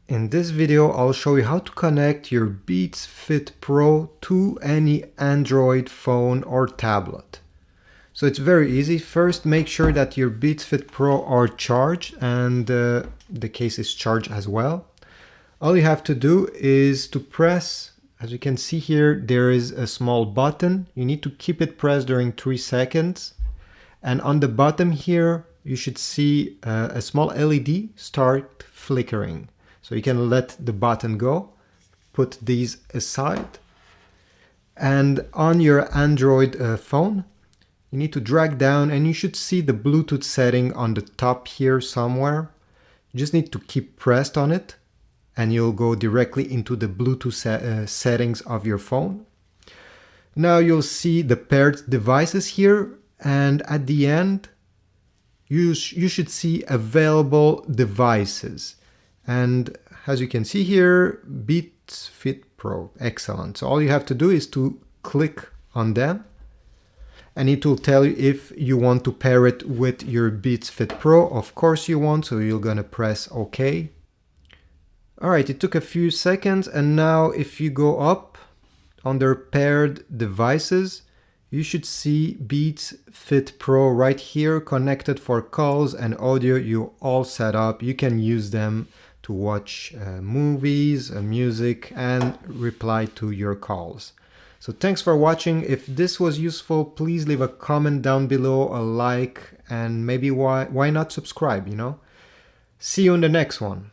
In this video, I'll show you how to connect your Beats Fit Pro to any Android phone or tablet. So it's very easy. First, make sure that your Beats Fit Pro are charged and the case is charged as well. All you have to do is to press, as you can see here, there is a small button. You need to keep it pressed during 3 seconds. And on the bottom here, you should see a small LED start flickering. So you can let the button go, put these aside. And on your Android phone, you need to drag down and you should see the Bluetooth setting on the top here somewhere. You just need to keep pressed on it and you'll go directly into the Bluetooth settings of your phone. Now you'll see the paired devices here, and at the end, you should see available devices. And as you can see here, Beats Fit Pro, excellent. So all you have to do is to click on them and it will tell you if you want to pair it with your Beats Fit Pro. Of course you want, so you're gonna press OK. All right, it took a few seconds, and now if you go up under paired devices, you should see Beats Fit Pro right here, connected for calls and audio. You all set up. You can use them to watch movies, music, and reply to your calls. So thanks for watching. If this was useful, please leave a comment down below, a like, and maybe why not subscribe, you know? See you in the next one.